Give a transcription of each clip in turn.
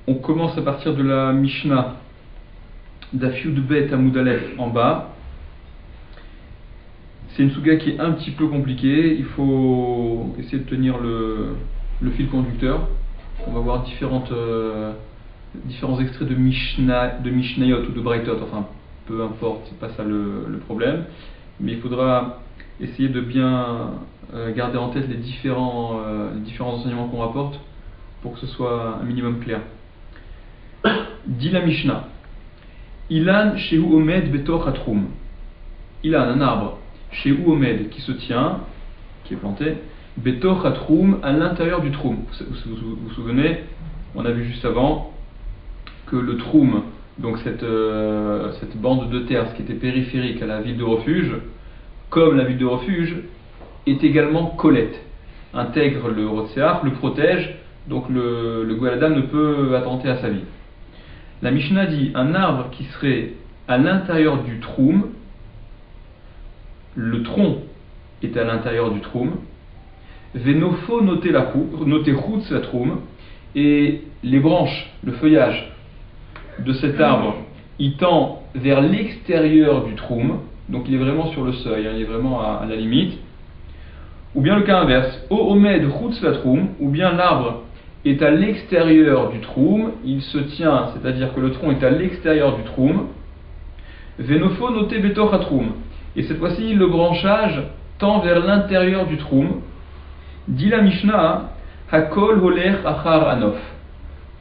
On commence à partir de la Mishnah Daf Yud Bet Amud Aleph en bas. C'est une souga qui est un petit peu compliquée. Il faut essayer de tenir le fil conducteur. On va voir différents extraits de Mishnayot ou de Braitot. Enfin, peu importe, c'est pas ça le problème. Mais il faudra essayer de bien garder en tête les différents enseignements qu'on rapporte pour que ce soit un minimum clair. Dit la Mishnah, Ilan shehu omed betoch hatrum. Ilan, un arbre, shehu omed, qui se tient, qui est planté, betoch hatrum, à l'intérieur du troum. Vous vous souvenez, on a vu juste avant que le troum, donc cette bande de terre, ce qui était périphérique à la ville de refuge, comme la ville de refuge, est également colette, intègre le rotseach, le protège, donc le Goel-Adam ne peut attenter à sa vie. La Mishnah dit un arbre qui serait à l'intérieur du troum, le tronc est à l'intérieur du troum, venofo noter chutz la troum, et les branches, le feuillage de cet arbre, il tend vers l'extérieur du troum, donc il est vraiment sur le seuil, il est vraiment à la limite. Ou bien le cas inverse, o omed chutz la troum, ou bien l'arbre est à l'extérieur du troum, il se tient, c'est-à-dire que le tronc est à l'extérieur du troum, venofo noter betoch hatroum, et cette fois-ci le branchage tend vers l'intérieur du troum. Dit la Mishnah, hakol holer achar anof,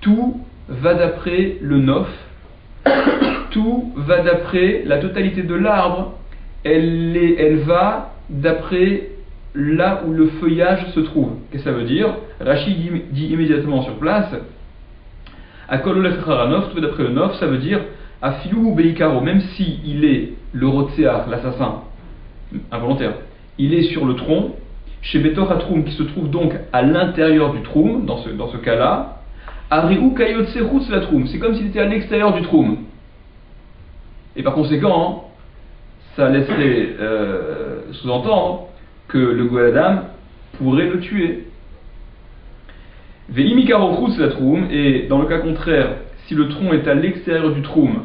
tout va d'après le nof, tout va d'après la totalité de l'arbre, elle va d'après là où le feuillage se trouve. Qu'est-ce que ça veut dire? Rachid dit immédiatement sur place, Akol olech achar anof, tout va d'après le nof, ça veut dire Afilu beikaro, même si il est le rotseach, l'assassin involontaire, il est sur le tronc, chez Betoch Hatroum, qui se trouve donc à l'intérieur du troum, dans ce cas-là, Ariou kayotse chutz la troum, c'est comme s'il était à l'extérieur du troum. Et par conséquent, ça laisserait sous-entendre que le Goel-Adam pourrait le tuer. Ve'imikaro chutz la troum, et dans le cas contraire, si le tronc est à l'extérieur du troum,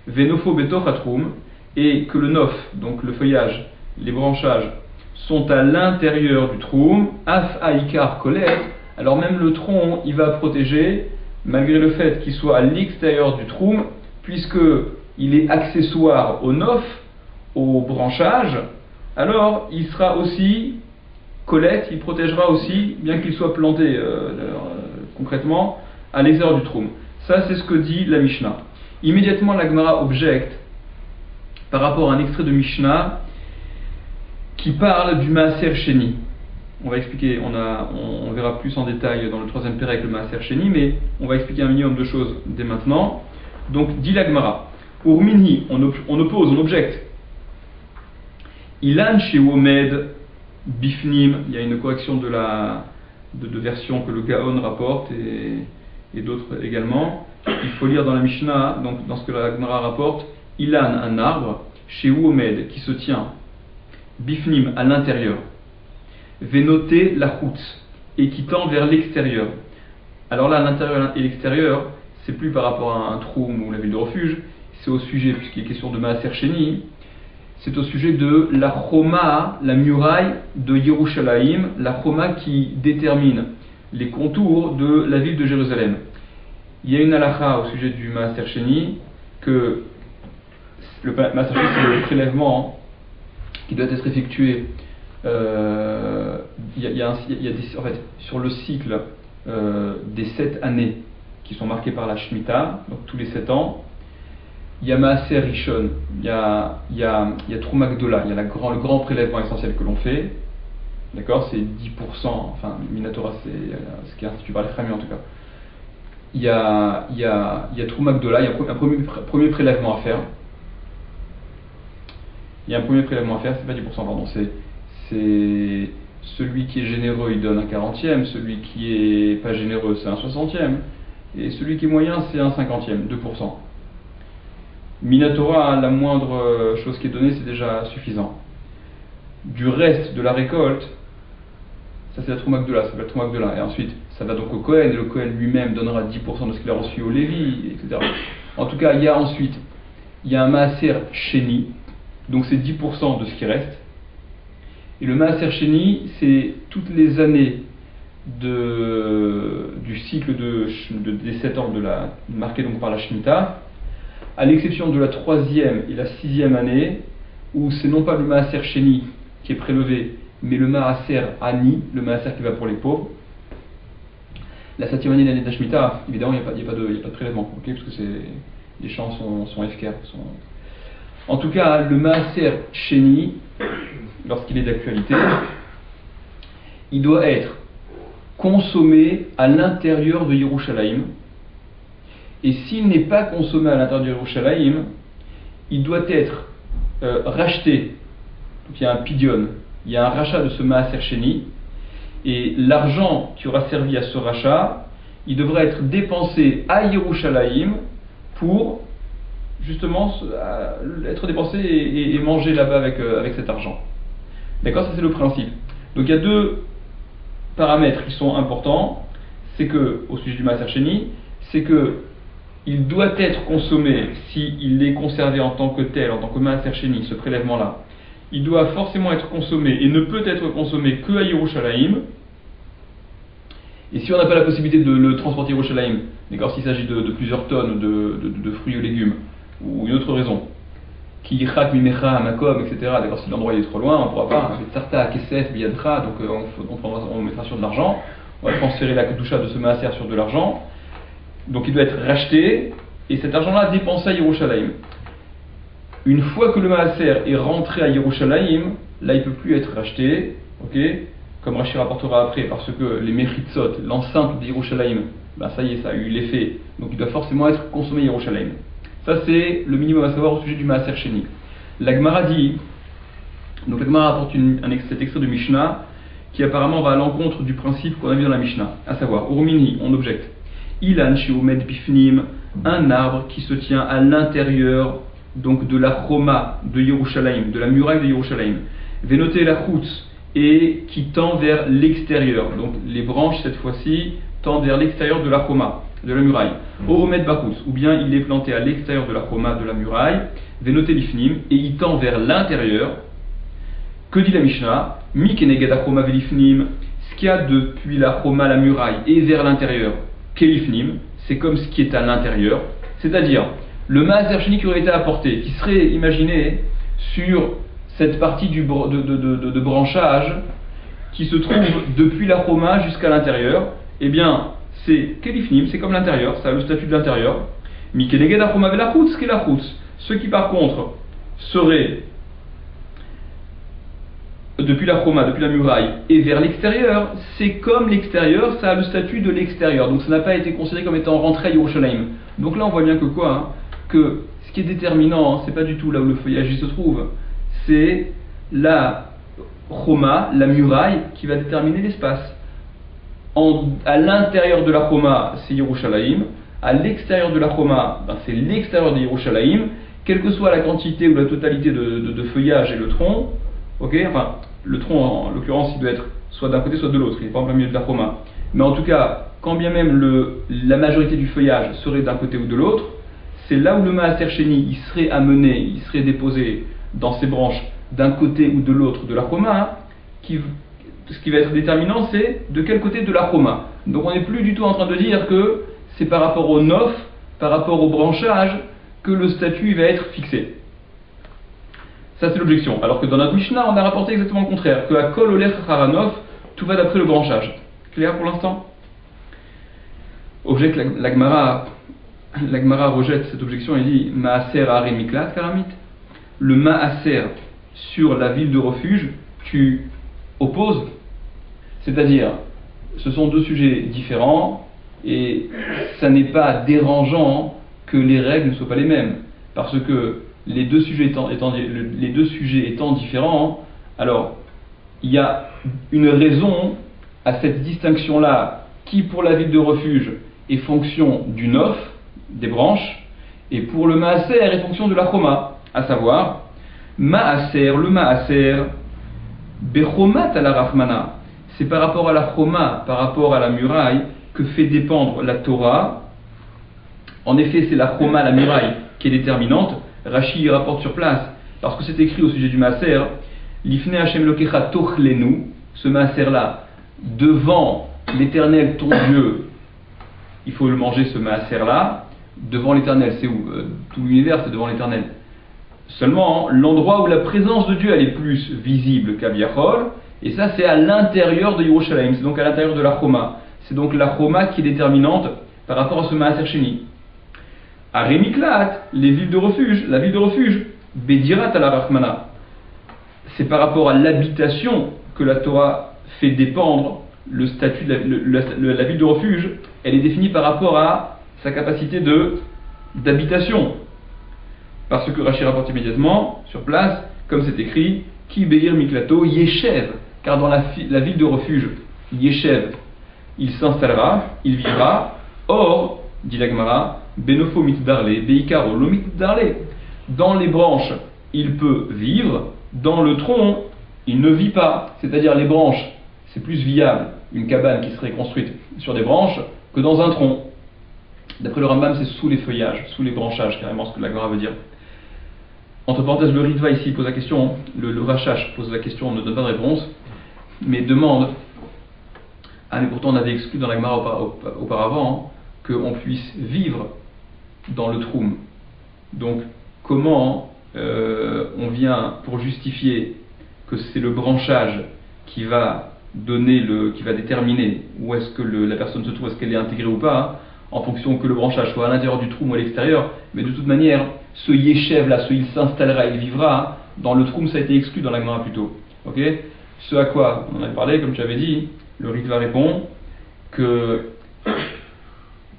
venofo betoch hatroum, et que le nof, donc le feuillage, les branchages, sont à l'intérieur du troum, af aikar kolet, alors même le tronc, il va protéger, malgré le fait qu'il soit à l'extérieur du troum, puisque il est accessoire au nof, au branchage, alors il sera aussi colette, il protégera aussi, bien qu'il soit planté concrètement, à l'extérieur du troum. Ça, c'est ce que dit la Mishnah. Immédiatement, la Gemara objecte par rapport à un extrait de Mishnah qui parle du Maaser Sheni. On va expliquer, on verra plus en détail dans le troisième pérec le Maaser Sheni, mais on va expliquer un minimum de choses dès maintenant. Donc, dit la Gemara, Urminhi, on oppose, on objecte. Ilan shewomed bifnim, il y a une correction de version que le Gaon rapporte et d'autres également. Il faut lire dans la Mishnah, donc dans ce que la Gemara rapporte, Ilan, un arbre, shewomed, qui se tient, bifnim, à l'intérieur, venoter la chutz, et qui tend vers l'extérieur. Alors là, l'intérieur et l'extérieur, c'est plus par rapport à un troum ou la ville de refuge, c'est au sujet, puisqu'il est question de Maaser Sheni, c'est au sujet de la choma, la muraille de Yerushalayim, la choma qui détermine les contours de la ville de Jérusalem. Il y a une halakha au sujet du Maaser Sheni, que le Maaser Sheni, c'est le prélèvement qui doit être effectué. En fait, sur le cycle des 7 années qui sont marquées par la Shemitah, donc tous les 7 ans, il y a Maaser Rishon, il y a Trouma Gdola, il y a le grand prélèvement essentiel que l'on fait, d'accord, c'est 10%, enfin Minatora c'est ce qui est institué par les Chachamim en tout cas. Il y a Trouma Gdola, il y a un premier prélèvement à faire. Il y a un premier prélèvement à faire, c'est pas 10%, pardon, c'est celui qui est généreux, il donne un 40e, celui qui est pas généreux, c'est un 60e, et celui qui est moyen, c'est un 50e, 2%. Minatora, la moindre chose qui est donnée, c'est déjà suffisant. Du reste de la récolte, Ça c'est la Trouma Gdola, ça s'appelle Trouma Gdola. Et ensuite, ça va donc au Kohen, et le Kohen lui-même donnera 10% de ce qu'il a reçu au Lévi, etc. En tout cas, il y a un Maaser Sheni, donc c'est 10% de ce qui reste. Et le Maaser Sheni, c'est toutes les années du cycle des 7 ans marqué donc par la Shemitah, à l'exception de la 3e et la 6e année, où c'est non pas le Maaser Sheni qui est prélevé, mais le Maaser Ani, le Maaser qui va pour les pauvres. La 7e année de l'année de la Shemitah, évidemment, il n'y a pas de prélèvement, okay, parce que les champs sont FKR. En tout cas, le Maaser Sheni, lorsqu'il est d'actualité, il doit être consommé à l'intérieur de Yerushalayim. Et s'il n'est pas consommé à l'intérieur de Yerushalayim, il doit être racheté. Donc il y a un pidion, il y a un rachat de ce Maaser Sheni, et l'argent qui aura servi à ce rachat, il devra être dépensé à Yerushalayim pour justement être dépensé et manger là-bas avec cet argent. D'accord, ça c'est le principe. Donc il y a deux paramètres qui sont importants. C'est que, au sujet du Maaser Sheni, c'est que il doit être consommé, s'il est conservé en tant que tel, en tant que Maaser Sheni, ce prélèvement-là, il doit forcément être consommé et ne peut être consommé que à Yerushalayim. Et si on n'a pas la possibilité de le transporter à Yerushalayim, d'accord, s'il s'agit de plusieurs tonnes de fruits ou légumes, ou une autre raison, qui yichak mimecha makom, etc., d'accord, si l'endroit est trop loin, on ne pourra pas, tsarta kesef biyadra, donc on mettra sur de l'argent, on va transférer la kedusha de ce maaser sur de l'argent, donc il doit être racheté, et cet argent-là dépensé à Yerushalayim. Une fois que le maaser est rentré à Yerushalayim, là il ne peut plus être racheté, ok, comme Rashi rapportera après, parce que les mechitzot, l'enceinte de Yerushalayim, ben ça y est, ça a eu l'effet, donc il doit forcément être consommé à Yerushalayim. Ça c'est le minimum à savoir au sujet du Maaser Sheni. La Gemara dit, donc la Gemara apporte cet extrait de Mishnah qui apparemment va à l'encontre du principe qu'on a vu dans la Mishnah, à savoir, Urmini, on objecte, Ilan Sheomed Bifnim, un arbre qui se tient à l'intérieur donc de la Choma de Yerushalayim, de la muraille de Yerushalayim, Venoté la Chutz, et qui tend vers l'extérieur. Donc les branches cette fois-ci tendent vers l'extérieur de la Choma, de la muraille. Oromed Bachutz, ou bien il est planté à l'extérieur de la Choma, de la muraille, Venoté Lifnim, et il tend vers l'intérieur. Que dit la Mishnah? Mi keneged Choma velifnim, ce qu'il y a depuis la Choma, la muraille, et vers l'intérieur, kelifnim, c'est comme ce qui est à l'intérieur, c'est-à-dire le Maaser Sheni qui aurait été apporté, qui serait imaginé sur cette partie de branchage qui se trouve depuis la Choma jusqu'à l'intérieur, eh bien c'est kelifnim, c'est comme l'intérieur, ça a le statut de l'intérieur. Mi keneged Choma velachutz kelachutz, ce qui par contre serait depuis la Choma, depuis la muraille, et vers l'extérieur, c'est comme l'extérieur, ça a le statut de l'extérieur. Donc ça n'a pas été considéré comme étant rentré à Yerushalayim. Donc là on voit bien que quoi, hein, que ce qui est déterminant, hein, c'est pas du tout là où le feuillage se trouve, c'est la Choma, la muraille, qui va déterminer l'espace. À l'intérieur de la Choma, c'est Yerushalayim, à l'extérieur de la Choma, ben, c'est l'extérieur de Yerushalayim, quelle que soit la quantité ou la totalité de feuillage et le tronc, ok, enfin, le tronc, en l'occurrence, il doit être soit d'un côté, soit de l'autre, il n'est pas en plein milieu de la Choma. Mais en tout cas, quand bien même la majorité du feuillage serait d'un côté ou de l'autre, c'est là où le Maaser Sheni, il serait amené, il serait déposé dans ses branches d'un côté ou de l'autre de la Choma, ce qui va être déterminant, c'est de quel côté de la Choma. Donc on n'est plus du tout en train de dire que c'est par rapport au nof, par rapport au branchage, que le statut va être fixé. Ça c'est l'objection. Alors que dans notre Mishnah, on a rapporté exactement le contraire, que à Kol Olech Haranov, tout va d'après le branchage. Clair pour l'instant? Objecte la Gemara rejette cette objection et dit Maaser Hare Miklat Karamit. Le Maaser sur la ville de refuge, tu opposes, c'est-à-dire ce sont deux sujets différents et ça n'est pas dérangeant que les règles ne soient pas les mêmes, parce que les deux sujets étant différents, alors il y a une raison à cette distinction-là qui pour la ville de refuge est fonction du nof, des branches, et pour le maaser est fonction de la choma, à savoir maaser, le maaser, bechomat à la rachmana, c'est par rapport à la choma, par rapport à la muraille, que fait dépendre la Torah. En effet, c'est la choma, la muraille, qui est déterminante. Rashi y rapporte sur place, parce que c'est écrit au sujet du maaser, Lifne Hashem Lokecha Tochlenu, ce maaser-là, devant l'Éternel ton Dieu, il faut le manger, ce maaser-là, devant l'Éternel, c'est où tout l'univers, c'est devant l'Éternel. Seulement, l'endroit où la présence de Dieu elle est plus visible qu'Abiachol, et ça c'est à l'intérieur de Yerushalayim, c'est donc à l'intérieur de la Choma. C'est donc la Choma qui est déterminante par rapport à ce Maaser Sheni. À Rémiklat, les villes de refuge, la ville de refuge, Bedirat ala Rachmana, c'est par rapport à l'habitation que la Torah fait dépendre le statut de la ville de refuge, elle est définie par rapport à sa capacité d'habitation. Parce que Rashi rapporte immédiatement, sur place, comme c'est écrit, Ki Beir Miklato Yeshev, car dans la ville de refuge, Yeshev, il s'installera, il vivra. Or, dit la Gemara, Benofo mitdarle, Beikaro lo mitdarle, dans les branches, il peut vivre, dans le tronc, il ne vit pas. C'est-à-dire les branches, c'est plus viable, une cabane qui serait construite sur des branches, que dans un tronc. D'après le Rambam, c'est sous les feuillages, sous les branchages, carrément ce que la Gemara veut dire. Entre parenthèses, le Ritva ici pose la question, le Rachash pose la question, on ne donne pas de réponse, mais demande, mais pourtant on avait exclu dans la Gemara auparavant, qu'on puisse vivre dans le Troum. Donc, comment on vient pour justifier que c'est le branchage qui va déterminer où est-ce que la personne se trouve, est-ce qu'elle est intégrée ou pas, en fonction que le branchage soit à l'intérieur du Troum ou à l'extérieur, mais de toute manière, ce Yeshev là, il s'installera, il vivra, dans le Troum ça a été exclu dans la Gemara plutôt. Ok. Ce à quoi on en avait parlé, comme tu avais dit, le Ritva répond que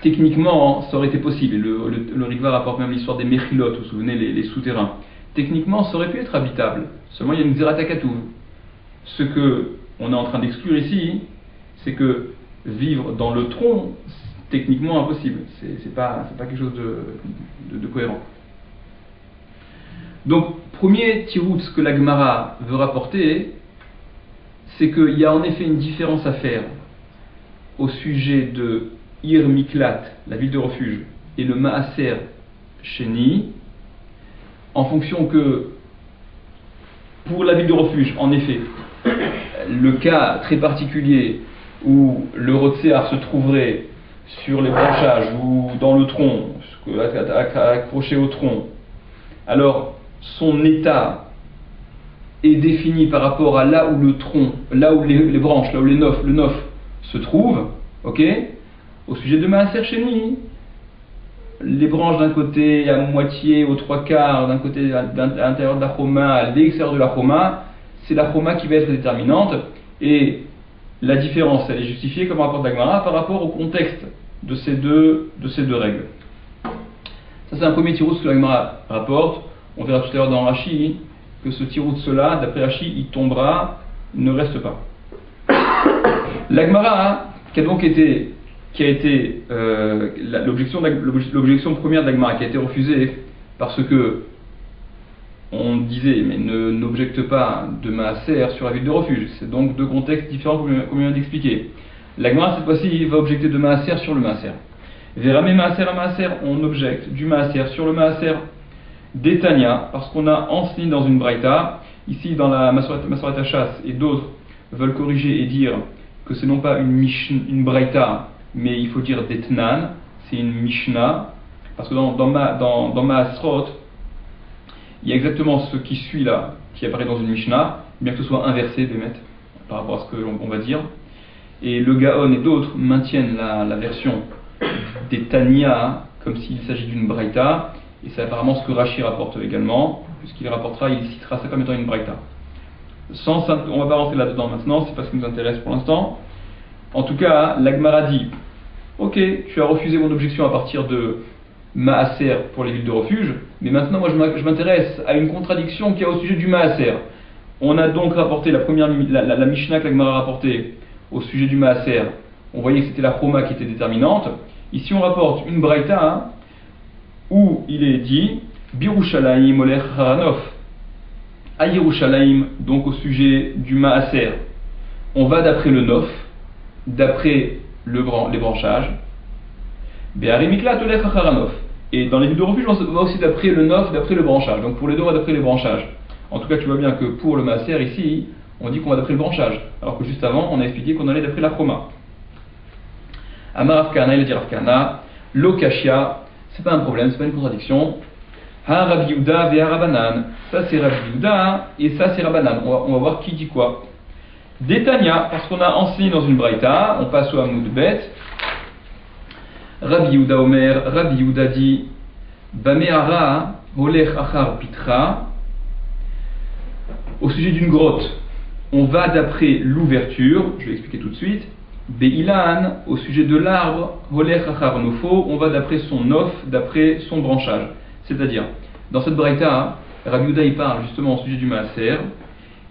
techniquement ça aurait été possible, et le Ritva rapporte même l'histoire des Mechilot, vous vous souvenez, les souterrains. Techniquement ça aurait pu être habitable, seulement il y a une Zeratakatouv. Ce que on est en train d'exclure ici, c'est que vivre dans le tronc, techniquement impossible, c'est pas quelque chose de cohérent. Donc, premier tirout que la Gemara veut rapporter, c'est qu'il y a en effet une différence à faire au sujet de Ir Miklat, la ville de refuge, et le Maaser Sheni, en fonction que, pour la ville de refuge, en effet, le cas très particulier où le Rotséar se trouverait sur les branchages ou dans le tronc, accroché au tronc, alors son état est défini par rapport à là où le tronc, là où les branches, là où le nof se trouve, ok. Au sujet de Maaser Sheni, les branches d'un côté à moitié, aux trois quarts, d'un côté à l'intérieur de la choma, à l'extérieur de la choma, c'est la choma qui va être déterminante, et la différence elle est justifiée, comme rapporte la Gemara, par rapport au contexte de ces deux règles. Ça c'est un premier tirout que la Gemara rapporte. On verra tout à l'heure dans Rashi que ce tirout cela, d'après Rashi, il tombera, il ne reste pas. La Gemara, qui a été l'objection première de la Gemara, qui a été refusée parce que on disait, mais n'objecte pas de Maaser sur la ville de refuge. C'est donc deux contextes différents qu'on vient d'expliquer. La Gemara, cette fois-ci, va objecter de Maaser sur le Maaser. Verame Maaser à Maaser, on objecte du Maaser sur le Maaser d'Etania, parce qu'on a enseigné dans une Braïta, ici dans la Masoret Hachas, et d'autres veulent corriger et dire que c'est non pas une Braïta, mais il faut dire d'Etnan, c'est une Mishnah, parce que dans Maasrot, il y a exactement ce qui suit là, qui apparaît dans une Mishnah, bien que ce soit inversé, Bémet, par rapport à ce que l'on va dire. Et le Gaon et d'autres maintiennent la version des Tania, comme s'il s'agit d'une Braïta, et c'est apparemment ce que Rashi rapporte également, puisqu'il rapportera, il citera ça comme étant une Braïta. On ne va pas rentrer là-dedans maintenant, c'est pas ce qui nous intéresse pour l'instant. En tout cas, la Gemara dit, ok, tu as refusé mon objection à partir de Maaser pour les villes de refuge, mais maintenant moi je m'intéresse à une contradiction qu'il y a au sujet du Maaser. On a donc rapporté la Mishnah que la Gemara a rapportée au sujet du Maaser, on voyait que c'était la Choma qui était déterminante. Ici on rapporte une Braïta où il est dit Birushalayim Olech Haranof, à Yerushalayim, donc au sujet du Maaser, on va d'après le nof, d'après les branchages. Et dans les villes de refuge, on va aussi d'après le nof, d'après le branchage. Donc pour les deux, on va d'après les branchages. En tout cas, tu vois bien que pour le maaser ici, on dit qu'on va d'après le branchage. Alors que juste avant, on a expliqué qu'on allait d'après la chroma. Amar Rav Kahana, il a dit Rav Kahana, lo kashia, c'est pas un problème, c'est pas une contradiction. Ha Rabbi Yehuda ve Rabanan. Ça c'est Rabbi Yehuda et ça c'est Rabanan. On va voir qui dit quoi. Détania, parce qu'on a enseigné dans une braïta, on passe au Hamoud Bet. Rabbi Yehuda Omer, Rabbi Yehuda dit Bameara holech achar pitra. Au sujet d'une grotte, on va d'après l'ouverture, je vais expliquer tout de suite. Beilan, au sujet de l'arbre, holech achar nofo, on va d'après son nof, d'après son branchage. C'est-à-dire, dans cette braïta, Rabbi Yehuda il parle justement au sujet du maaser,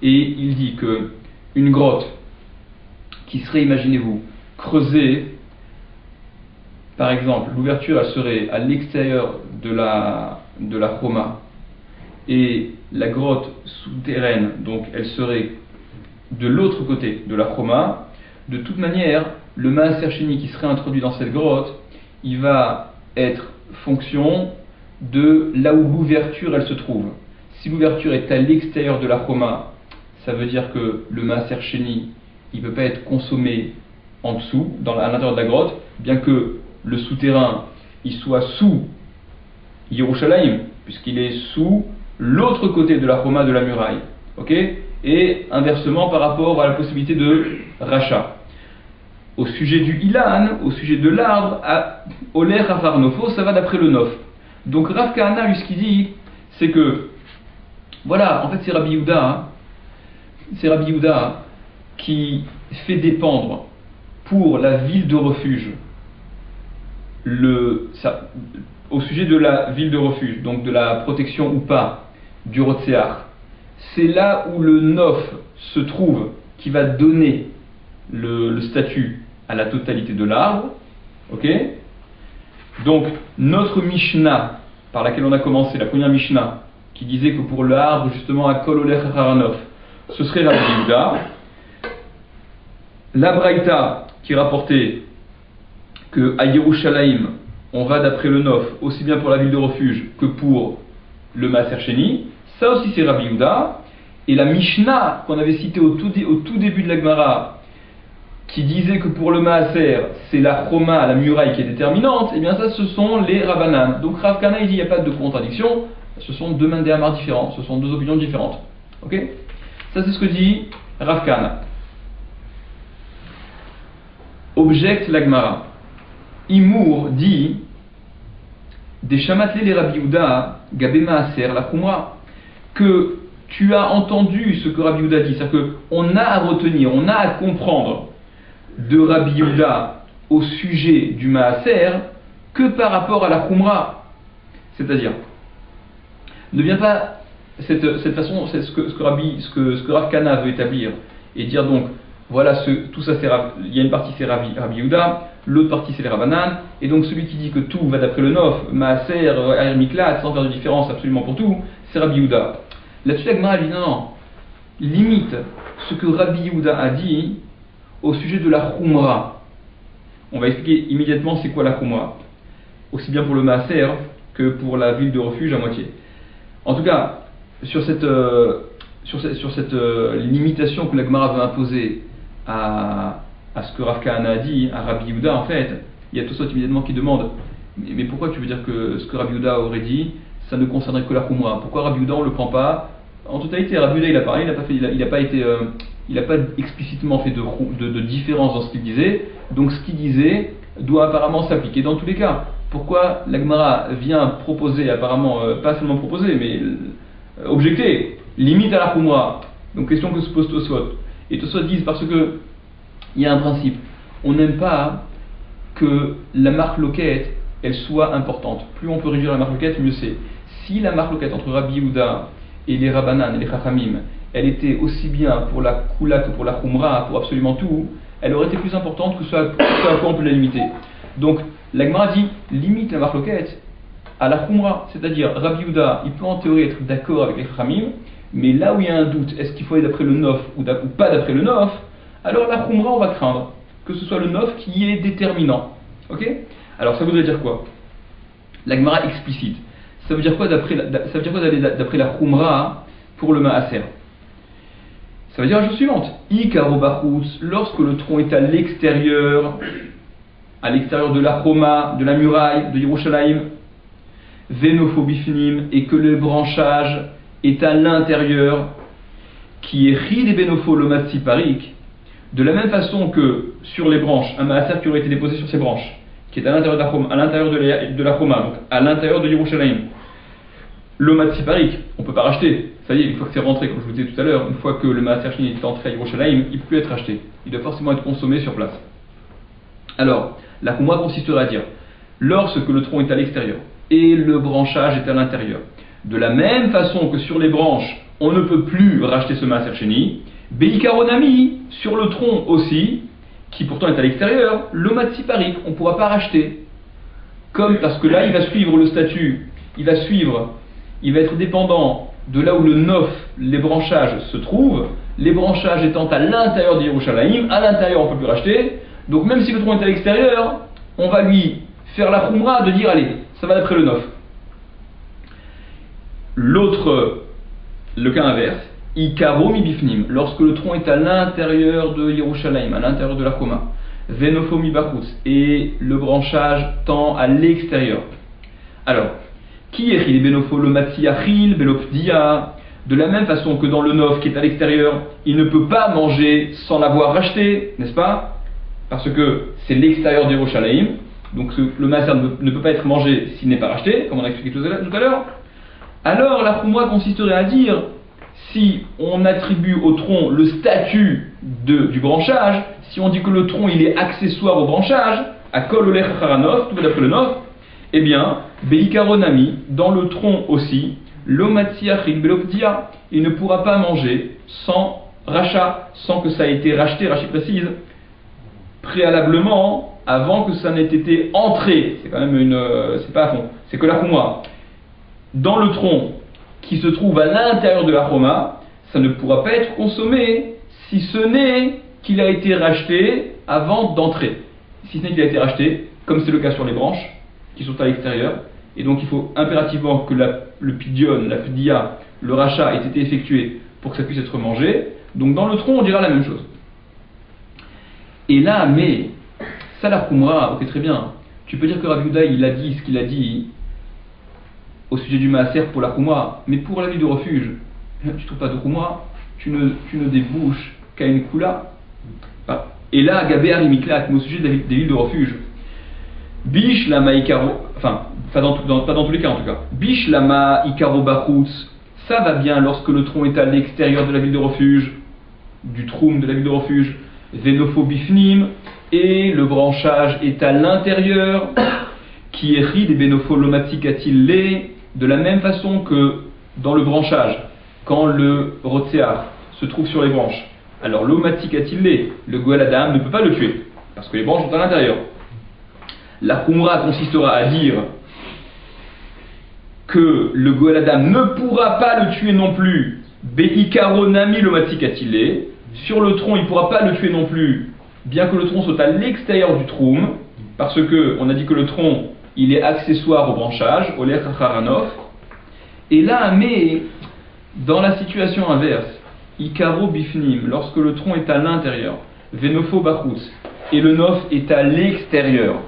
et il dit que une grotte qui serait, imaginez-vous, creusée, par exemple, l'ouverture elle serait à l'extérieur de la chroma, et la grotte souterraine, donc elle serait de l'autre côté de la chroma. De toute manière, le maaser sheni qui serait introduit dans cette grotte, il va être fonction de là où l'ouverture elle se trouve. Si l'ouverture est à l'extérieur de la chroma, ça veut dire que le maaser sheni il ne peut pas être consommé en dessous, à l'intérieur de la grotte, bien que le souterrain il soit sous Yerushalayim, puisqu'il est sous l'autre côté de la chroma de la muraille. Ok, et inversement par rapport à la possibilité de rachat. Au sujet du ilan, au sujet de l'arbre, à Oler Afar Nofo, ça va d'après le nof. Donc Rav Kahana, lui, ce qu'il dit, c'est que, voilà, en fait c'est Rabbi Yehuda qui fait dépendre pour la ville de refuge, au sujet de la ville de refuge, donc de la protection ou pas du Rotséar, c'est là où le nof se trouve qui va donner le statut à la totalité de l'arbre. Ok ? Donc notre Mishnah, par laquelle on a commencé, la première Mishnah, qui disait que pour l'arbre justement à Kol Olech Haranof, ce serait Rabbi Yehuda. La Braïta qui rapportait que à Yerushalayim, on va d'après le nof, aussi bien pour la ville de refuge que pour le maaser sheni, ça aussi c'est Rabbi Yehuda. Et la Mishnah qu'on avait citée au tout début de la Gemara, qui disait que pour le maaser, c'est la chroma, la muraille qui est déterminante, et bien ça ce sont les Rabbanan. Donc Rav Kahana il dit il n'y a pas de contradiction, ce sont deux mandéamars différents, ce sont deux opinions différentes. Ok ? Ça c'est ce que dit Rav Kahana. Objecte la Gemara. Imour dit des chamatlé les Rabbi Yehuda, Gabé Maaser, la Khumra, que tu as entendu ce que Rabbi Yehuda dit, c'est-à-dire qu'on a à retenir, on a à comprendre de Rabbi Yehuda au sujet du Maaser que par rapport à la Khumra. C'est-à-dire, ne vient pas cette façon, c'est ce que Rav Kahana veut établir, et dire donc, voilà, tout ça il y a une partie c'est Rabbi Yehuda, l'autre partie c'est les Rabbanan, et donc celui qui dit que tout va d'après le Nof, Maaser, Ayer Miklat, sans faire de différence absolument pour tout, c'est Rabbi Yehuda. Là-dessus, la Gemara dit non, limite ce que Rabbi Yehuda a dit au sujet de la Khumra. On va expliquer immédiatement c'est quoi la Khumra, aussi bien pour le Maaser que pour la ville de refuge à moitié. En tout cas, sur cette limitation que la Gemara veut imposer à ce que Rav Kahana a dit, à Rabbi Yehuda, en fait, il y a tout ça immédiatement qui demande mais pourquoi tu veux dire que ce que Rabbi Yehuda aurait dit, ça ne concernerait que la Khumra? Pourquoi Rabbi Yehuda on ne le prend pas en totalité? Rabbi Yehuda il a parlé, il n'a pas explicitement fait de différence dans ce qu'il disait, donc ce qu'il disait doit apparemment s'appliquer dans tous les cas. Pourquoi la Gemara vient proposer, apparemment, pas seulement proposer, mais objecter, limite à la Khumra? Donc question que se pose Tosfot. Et Tosfot disent parce que il y a un principe, on n'aime pas que la marque loquette elle soit importante. Plus on peut réduire la marque loquette, mieux c'est. Si la marque loquette entre Rabbi Yehuda et les Rabbanan et les Chachamim, elle était aussi bien pour la Kula que pour la Khumra, pour absolument tout, elle aurait été plus importante que ce à quoi on peut la limiter. Donc la Gemara dit limite la marque loquette à la Khumra, c'est-à-dire Rabbi Yehuda, il peut en théorie être d'accord avec les Chachamim, mais là où il y a un doute, est-ce qu'il faut aller d'après le Nof ou pas d'après le Nof, alors la Khumra, on va craindre que ce soit le Nof qui est déterminant. Ok? Alors ça voudrait dire quoi? La Gemara explicite. Ça veut dire quoi d'après la Khumra pour le Maaser? Ça veut dire la chose suivante. Ikaro Bachutz, lorsque le tronc est à l'extérieur de la Choma, de la muraille, de Yerushalayim, Venofo Bifnim, et que le branchage est à l'intérieur, qui est Rid et Benofo le Matsiparik, de la même façon que sur les branches, un Maaser qui aurait été déposé sur ces branches, qui est à l'intérieur de la Choma, donc à l'intérieur de Yerushalayim, le Matsiparik, on ne peut pas racheter. Ça y est, une fois que c'est rentré, comme je vous disais tout à l'heure, une fois que le Maaser Sheni est entré à Yerushalayim, il ne peut plus être acheté. Il doit forcément être consommé sur place. Alors, la Khumra consisterait à dire, lorsque le tronc est à l'extérieur et le branchage est à l'intérieur, de la même façon que sur les branches, on ne peut plus racheter ce Maaser Sheni, Beikaronami, sur le tronc aussi, qui pourtant est à l'extérieur, le Matsiparik, on ne pourra pas racheter. Comme parce que là, il va suivre le statut, il va être dépendant de là où le Nof, les branchages se trouvent, les branchages étant à l'intérieur de Yerushalayim, à l'intérieur on ne peut plus racheter, donc même si le tronc est à l'extérieur, on va lui faire la Khumra de dire allez, ça va d'après le Nof. Le cas inverse, Ikaro mi bifnim, lorsque le tronc est à l'intérieur de Yerushalayim, à l'intérieur de la Choma, Venofo mi bachutz, et le branchage tend à l'extérieur. Alors, qui est Chil Benofo le Matsiachil Belopdia, de la même façon que dans le Nof qui est à l'extérieur, il ne peut pas manger sans l'avoir racheté, n'est-ce pas? Parce que c'est l'extérieur de Yerushalayim, donc le Maaser ne peut pas être mangé s'il n'est pas racheté, comme on a expliqué tout à l'heure. Alors la Khumra consisterait à dire, si on attribue au tronc le statut du branchage, si on dit que le tronc il est accessoire au branchage, à Kol Olech Haranov, tout d'après le Nof, eh bien, Beikaronami, dans le tronc aussi, l'Omatsiachik Belopdia, il ne pourra pas manger sans rachat, sans que ça ait été racheté, Rachi précise, préalablement, avant que ça n'ait été entré. C'est quand même c'est pas à fond, c'est que la Khumra. Dans le tronc qui se trouve à l'intérieur de la Choma, ça ne pourra pas être consommé si ce n'est qu'il a été racheté avant d'entrer. Si ce n'est qu'il a été racheté, comme c'est le cas sur les branches, qui sont à l'extérieur, et donc il faut impérativement que le pidion, la fdia, le rachat ait été effectué pour que ça puisse être mangé. Donc dans le tronc, on dira la même chose. Et là, mais, ça la Khumra, ok très bien, tu peux dire que Rabbi Yehuda, il a dit ce qu'il a dit au sujet du Maaser pour la Khumra, mais pour la ville de refuge, tu ne trouves pas de Khumra, tu ne débouches qu'à une Kula. Et là, Gabé Arimiklat, mais au sujet des villes de refuge, Bish lama ikaro, pas dans tous les cas en tout cas. Bish lama ikaro bachutz, ça va bien lorsque le tronc est à l'extérieur de la ville de refuge, du troum de la ville de refuge, venofo bifnim, et le branchage est à l'intérieur, qui est rid et benofo lomatikatil, de la même façon que dans le branchage, quand le rotsear se trouve sur les branches. Alors lomatikatil, le goël adam ne peut pas le tuer, parce que les branches sont à l'intérieur. La Khumra consistera à dire que le Goël Adam ne pourra pas le tuer non plus, Beikaronami lomatikatile, sur le tronc il ne pourra pas le tuer non plus, bien que le tronc soit à l'extérieur du troum, parce que on a dit que le tronc il est accessoire au branchage, au lech haranov, et là, mais dans la situation inverse, Ikaro bifnim, lorsque le tronc est à l'intérieur, Venofo bachutz, et le nof est à l'extérieur,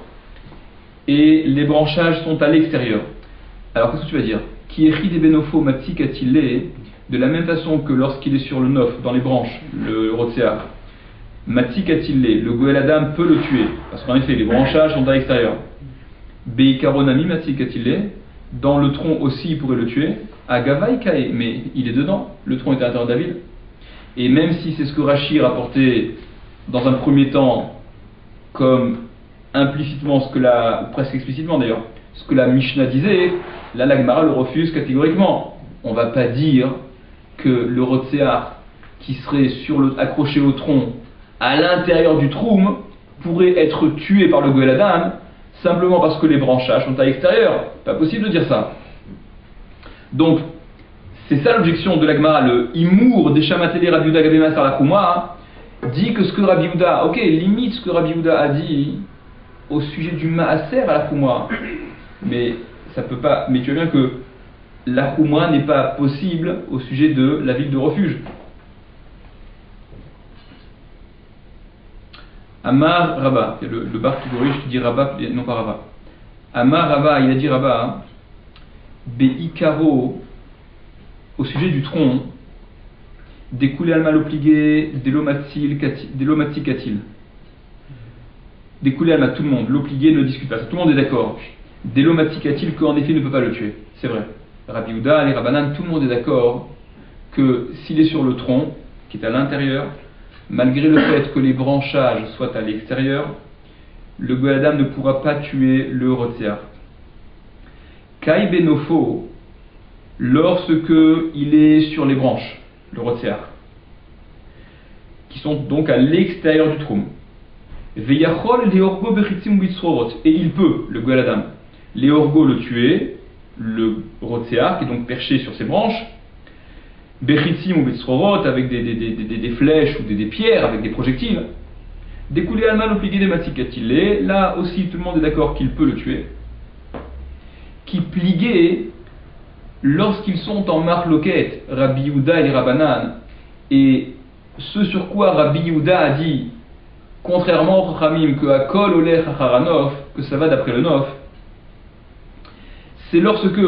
et les branchages sont à l'extérieur. Alors qu'est-ce que tu vas dire? Qui est rid et benofo matikatile, de la même façon que lorsqu'il est sur le nof, dans les branches, le rotsear, matikatile, le goël adam peut le tuer, parce qu'en effet les branchages sont à l'extérieur. Beikaronami matikatile, dans le tronc aussi il pourrait le tuer. Agavai kae, mais il est dedans, le tronc est à l'intérieur de la ville. Et même si c'est ce que Rashi rapportait dans un premier temps comme implicitement ou presque explicitement d'ailleurs, ce que la Mishnah disait, là la Gemara le refuse catégoriquement. On ne va pas dire que le rotsear qui serait accroché au tronc à l'intérieur du troum pourrait être tué par le goël adam simplement parce que les branchages sont à l'extérieur. Pas possible de dire ça. Donc c'est ça l'objection de la Gemara, le imour des chamatélé Rabbi Yehuda Gabé Maaser la Khumra, dit que ce que Rabbi Yehuda, ok, limite ce que Rabbi Yehuda a dit au sujet du Maaser à la Chouma, mais ça peut pas. Mais tu vois bien que la Chouma n'est pas possible au sujet de la ville de refuge. Amar Rabba, c'est le bar Kigorish qui dit Rabba, non pas Rabba. Amar Rabba, il a dit Rabba, Beikaro, au sujet du tronc, découlé al malopligé, délomati katil. Découlé al tout le monde, l'opligé ne discute pas, tout le monde est d'accord. Délomati katil, qu'en effet ne peut pas le tuer, c'est vrai. Rabbi Yehuda, les Rabbanan, tout le monde est d'accord que s'il est sur le tronc, qui est à l'intérieur, malgré le fait que les branchages soient à l'extérieur, le Goel Adam ne pourra pas tuer le Rotséar. Kai Benofo, lorsque il est sur les branches, le Rotséar, qui sont donc à l'extérieur du Troum. Veyachol Leorgo Bechitzim Bitzrorot, et il peut, le Goel Adam, Leorgo le tuer, le Rotséar, qui est donc perché sur ses branches, Bechitzim ou Bitzrorot, avec des flèches ou des pierres, avec des projectiles. Découlé Alman obliqué des Matikatile, là aussi tout le monde est d'accord qu'il peut le tuer. Qui pliguait, lorsqu'ils sont en marloquette, Rabbi Yehuda et les Rabbanan, et ce sur quoi Rabbi Yehuda a dit, contrairement au Chachamim, que Akol Olech Hacharanov, que ça va d'après le Nof, c'est lorsque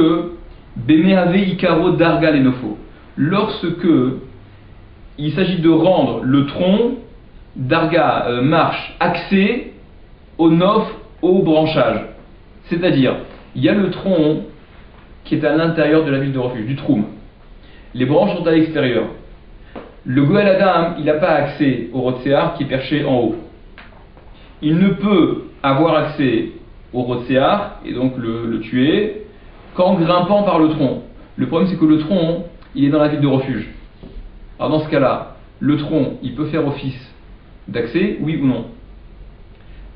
Bemeave Ikaro Darga Lenofo, lorsque il s'agit de rendre le tronc, Darga, marche, accès au Nof, au branchage. C'est-à-dire, il y a le tronc qui est à l'intérieur de la ville de refuge, du Troum. Les branches sont à l'extérieur. Le Goel Adam, il n'a pas accès au Rotséar qui est perché en haut. Il ne peut avoir accès au Rotséar, et donc le tuer, qu'en grimpant par le tronc. Le problème, c'est que le tronc, il est dans la ville de refuge. Alors dans ce cas-là, le tronc, il peut faire office d'accès, oui ou non.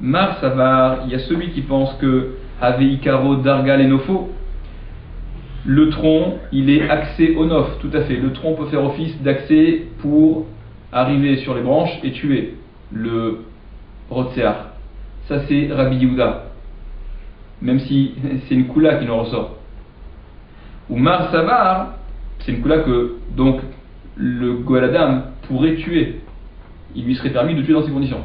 Mar Savar, il y a celui qui pense que Aveikaro Dargal et Nofo, le tronc, il est accès au Nof, tout à fait. Le tronc peut faire office d'accès pour arriver sur les branches et tuer le Rotséar. Ça, c'est Rabbi Yehuda, même si c'est une Kula qui nous ressort. Ou Mar Savar, c'est une Kula que donc le Goel Adam pourrait tuer. Il lui serait permis de tuer dans ces conditions.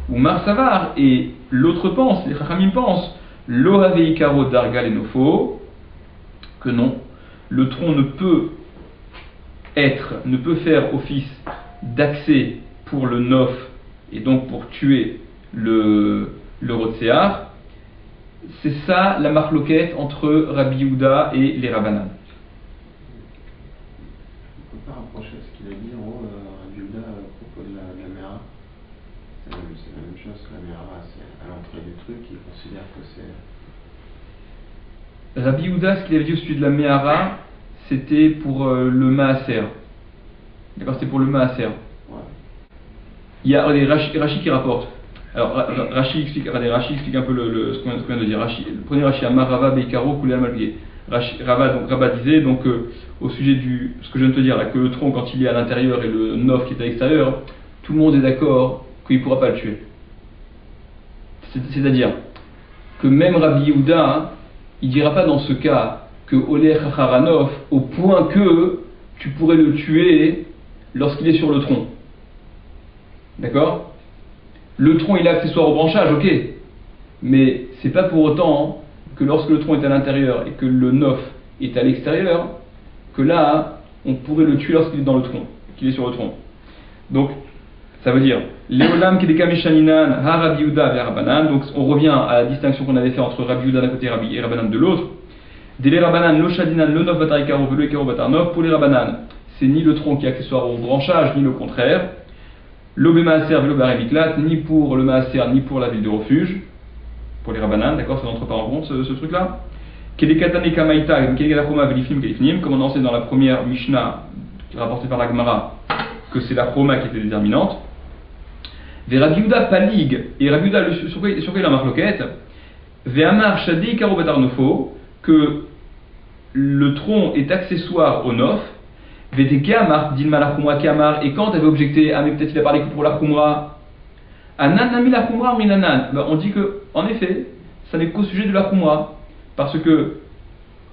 Ou Mar Savar, et l'autre pense, les Chachamim pensent, Lo Aveikaro Dargal et Nofo, que non, le tronc ne peut faire office d'accès pour le Nof et donc pour tuer le Rotséar. C'est ça la marloquette entre Rabbi Yehuda et les Rabbanan. On ne peut pas rapprocher ce qu'il a dit en haut, Rabbi Yehuda à propos de la Mera. C'est la même chose que la Mera, c'est à l'entrée du truc, il considère que c'est. Rabbi Yehuda, ce qu'il avait dit au sujet de la Mehara, c'était pour le Maaser. D'accord, c'était pour le Maaser. Ouais. Il y a Rashi qui rapporte. Alors Rashi explique un peu ce qu'on vient de dire. Le premier Rashi, Amar Rava Beikaro Koulé Amalbié. Rava disait donc au sujet du ce que je viens de te dire là, que le tronc quand il est à l'intérieur et le Nof qui est à l'extérieur, tout le monde est d'accord qu'il ne pourra pas le tuer. C'est-à-dire que même Rabbi Yehuda, il ne dira pas dans ce cas que Oleh Hacharanov, au point que tu pourrais le tuer lorsqu'il est sur le tronc. D'accord ? Le tronc il est accessoire au branchage, ok. Mais c'est pas pour autant que lorsque le tronc est à l'intérieur et que le Nof est à l'extérieur, que là, on pourrait le tuer lorsqu'il est dans le tronc, qu'il est sur le tronc. Donc, ça veut dire, Léolam Kedekamishaninanan, Ha Rabbi Yehuda vers Rabbanan. Donc, on revient à la distinction qu'on avait fait entre Rabbi Yehuda d'un côté et Rabbanan de l'autre. Dès les Rabbanan, Lo Shadinan, Lo Nof Batarikaro, Velo Ekaro Batarnov. Pour les Rabbanan, c'est ni le tronc qui est accessoire au branchage, ni le contraire. Lo Bemaaser, Velo Baremiklat, ni pour le Maaser, ni pour la ville de refuge. Pour les Rabbanan, d'accord, ça n'entre pas en compte ce truc-là. Kedekatane Kamaita, Kedekatachoma Velifnim Kelifnim, comme on enseigne dans la première Mishnah, rapportée par la Gemara, que c'est la Choma qui était déterminante. Rabbi Yehuda palig, et Rabbi Yehuda sur quoi il a marloquette, Ve'amar Shadi Karo Batarnofo, que le tronc est accessoire au Nof, VTK Amar, Dilma la Khumra Kamar, et quand tu avais objecté, ah mais peut-être il a parlé que pour la Khumra, Anan Nami la Khumra Minanan, on dit que, en effet, ça n'est qu'au sujet de la Khumra, parce que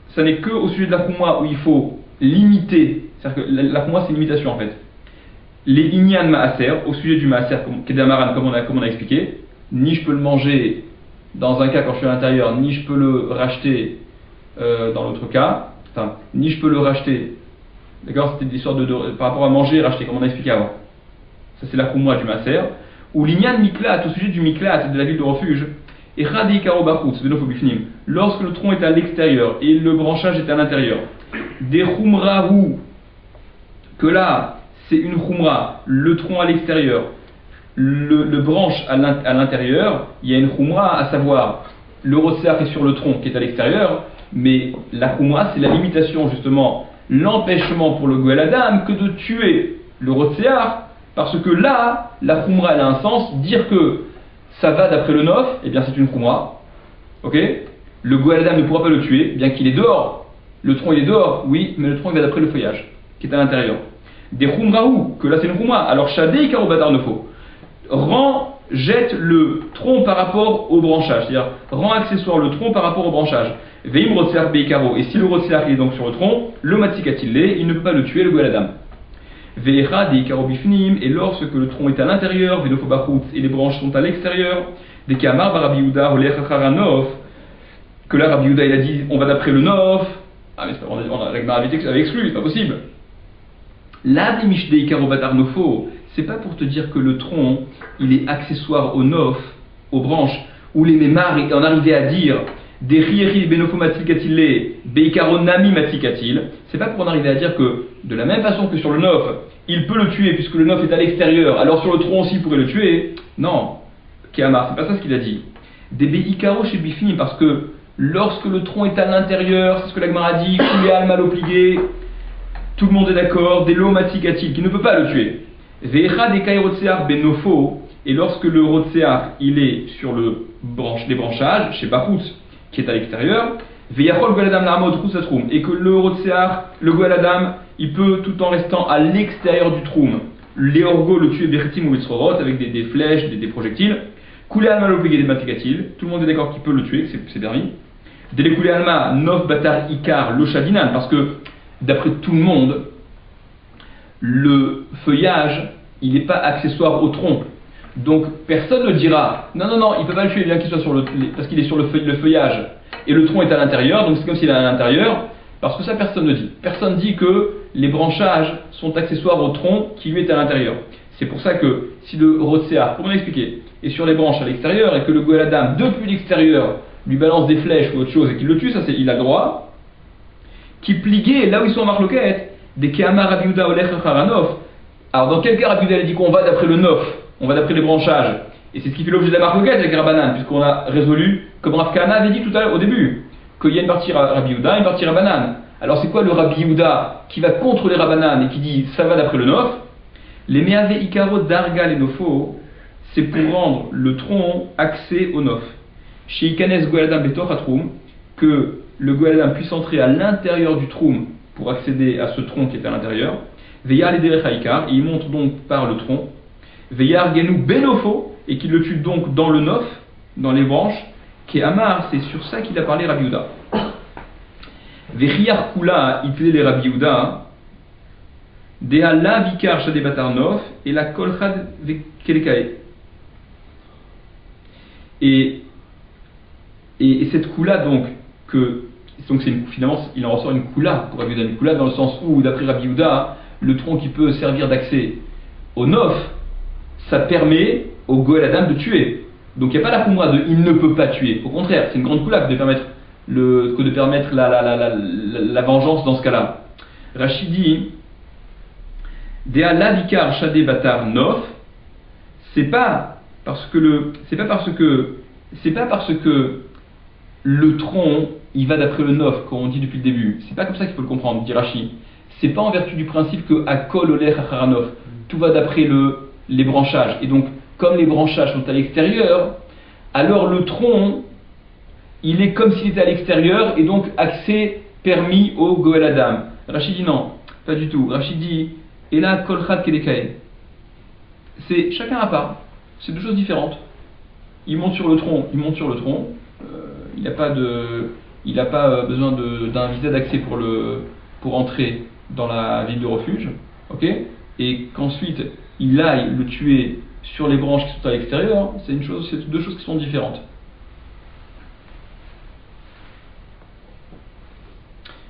ça n'est qu'au sujet de la Khumra où il faut limiter, c'est-à-dire que la Khumra c'est une limitation en fait. Les Inyan Maaser, au sujet du Maaser, Kedamaran, comme on a expliqué, ni je peux le manger dans un cas quand je suis à l'intérieur, ni je peux le racheter dans l'autre cas, enfin, ni je peux le racheter. D'accord, c'était l'histoire par rapport à manger et racheter, comme on a expliqué avant. Ça c'est la Khumra du Maaser. Ou l'Inyan Miklat, au sujet du Miklat, de la ville de refuge, et Radi Karo Bachutz, Venofobifnim, lorsque le tronc est à l'extérieur et le branchage est à l'intérieur. Des Khumrahu, que là, c'est une Khumra, le tronc à l'extérieur, le branche à l'intérieur, il y a une Khumra, à savoir le Rotseach est sur le tronc qui est à l'extérieur, mais la Khumra c'est la limitation justement, l'empêchement pour le Goël Adam que de tuer le Rotseach, parce que là, la Khumra elle a un sens, dire que ça va d'après le Nof, eh bien c'est une Khumra, ok. Le Goël Adam ne pourra pas le tuer, bien qu'il est dehors, le tronc il est dehors, oui, mais le tronc il va d'après le feuillage, qui est à l'intérieur. Des Khumrahu, que là c'est une Khumra, alors Shadei Karobatar Nofo. Jette le tronc par rapport au branchage, c'est-à-dire rend accessoire le tronc par rapport au branchage. Veim Rotseach Beikaro, et si le Rotseach est donc sur le tronc, le Matikatille, il ne peut pas le tuer, le Goël Adam. Veira Deikaro Bifnim, et lorsque le tronc est à l'intérieur, Venofobachut, et les branches sont à l'extérieur, des Kamar Barabi Yehuda, Olechacharanof, que là Rabbi Yehuda il a dit on va d'après le Nof, ah mais c'est pas, on avait exclu, c'est pas possible. Là, Mishdei Karobatar Nofo, c'est pas pour te dire que le tronc, il est accessoire au nof, aux branches, ou les mémars en arrivait à dire des rieri benofomatikatile, beikaronami matikatil, c'est pas pour en arriver à dire que, de la même façon que sur le nof, il peut le tuer puisque le nof est à l'extérieur, alors sur le tronc aussi il pourrait le tuer. Non, Kéamar, c'est pas ça ce qu'il a dit. Des beikaro chez Bifini, parce que lorsque le tronc est à l'intérieur, c'est ce que la Gemara a dit, Kuléal malopligé, tout le monde est d'accord, des lomatikatil, qui ne peut pas le tuer. Vecha des kai rotseach benofo, et lorsque le rotseach il est sur les branchages, chez Bachutz, qui est à l'extérieur, veyachol goeladam l'armod rousatrum, et que le rotseach, le goeladam, il peut tout en restant à l'extérieur du troum, l'éorgo le tuer bertim ou mitzrorot, avec des flèches, des projectiles, koulé alma l'obligé des matikatil, tout le monde est d'accord qu'il peut le tuer, c'est permis. Dele koulé alma nof batar ikar lo shadinan, parce que d'après tout le monde, le feuillage, il n'est pas accessoire au tronc. Donc personne ne dira non, il ne peut pas le tuer bien qu'il soit parce qu'il est sur le feuillage et le tronc est à l'intérieur, donc c'est comme s'il est à l'intérieur, parce que ça personne ne dit. Personne ne dit que les branchages sont accessoires au tronc qui lui est à l'intérieur. C'est pour ça que si le rotseach, pour m'expliquer, est sur les branches à l'extérieur et que le Goël Adam, depuis l'extérieur, lui balance des flèches ou autre chose et qu'il le tue, ça il a le droit. Qui pliguait là où ils sont en marloquette, des Kehamar Rabbi Yehuda Olech Haranov. Alors dans quel cas Rabbi Yehuda dit qu'on va d'après le nof, on va d'après les branchages, et c'est ce qui fait l'objet de la marloquette avec Rabbanan, puisqu'on a résolu, comme Rav Kahana avait dit tout à l'heure au début, qu'il y a une partie Rabbi Yehuda et une partie Rabbanan. Alors c'est quoi le Rabbi Yehuda qui va contre les Rabbanan et qui dit ça va d'après le nof? Les Meave Ikaro Darga les Nofo, c'est pour rendre le tronc accès au nof. Chez Ikanes Goeladam Betor Hatrum, que le Goeladam puisse entrer à l'intérieur du troum pour accéder à ce tronc qui est à l'intérieur. Veyar les Derechaikar, et il monte donc par le tronc. Veyar Genou Benofo, et qu'il le tue donc dans le nof, dans les branches. Qui Amar, c'est sur ça qu'il a parlé Rabbi Yehuda. Vechiyar Kula, il les Rabbi Yehuda. Deha la Vikar Shade Batar Nof, et la Kolchad Vekelekae. Et cette Kula donc, finalement, il en ressort une Kula pour Rabbi Yehuda, une Kula dans le sens où, d'après Rabbi Yehuda, le tronc qui peut servir d'accès au nof, ça permet au Goël Adam de tuer. Donc il n'y a pas la Khumra de il ne peut pas tuer. Au contraire, c'est une grande Kula que de permettre la vengeance dans ce cas-là. Rachidi, Dea Ladikar Shade Batar Nof, c'est pas parce que le tronc il va d'après le nof, comme on dit depuis le début. C'est pas comme ça qu'il faut le comprendre, dit Rashi. C'est pas en vertu du principe que Akol Olech Acharanov, tout va d'après les branchages. Et donc, comme les branchages sont à l'extérieur, alors le tronc, il est comme s'il était à l'extérieur, et donc accès permis au Goël Adam. Rashi dit non. Pas du tout. Rachid dit, et là, kolchat kedekae. C'est chacun à part. C'est deux choses différentes. Il monte sur le tronc, il monte sur le tronc. Il n'a pas besoin d'un visa d'accès pour entrer dans la ville de refuge, ok. Et qu'ensuite il aille le tuer sur les branches qui sont à l'extérieur, c'est deux choses qui sont différentes.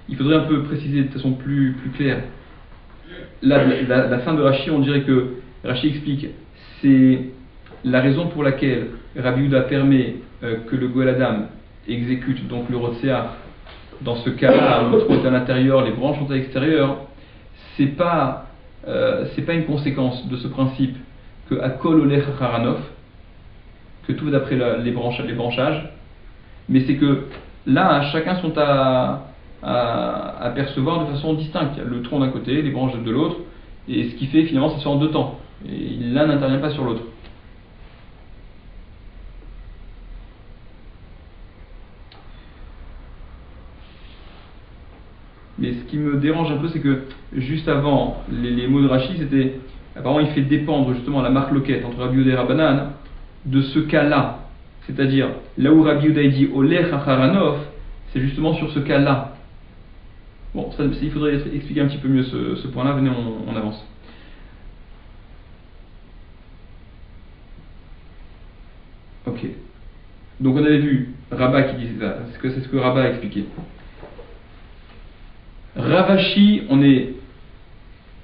Il faudrait un peu préciser de façon plus claire. La fin de Rashi, on dirait que Rashi explique, c'est la raison pour laquelle Rabbi Yehuda permet que le Goël Adam exécute donc le Rotséar. Dans ce cas-là, le tronc est à l'intérieur, les branches sont à l'extérieur. C'est pas une conséquence de ce principe que Akol Olech Haranov, que tout va d'après les branchages, mais c'est que là, chacun sont à percevoir de façon distincte. Il y a le tronc d'un côté, les branches de l'autre, et ce qui fait finalement c'est en deux temps. Et l'un n'intervient pas sur l'autre. Mais ce qui me dérange un peu, c'est que juste avant, les mots de Rashi, c'était apparemment il fait dépendre justement la marque loquette entre Rabbi Yehuda et Rabbanan de ce cas-là. C'est-à-dire, là où Rabbi Yehuda dit Olech Acharanov, c'est justement sur ce cas-là. Bon, il faudrait expliquer un petit peu mieux ce point-là. Venez, on avance. Ok. Donc on avait vu Rabat qui disait ça. C'est ce que Rabat a expliqué. Ravashi, on est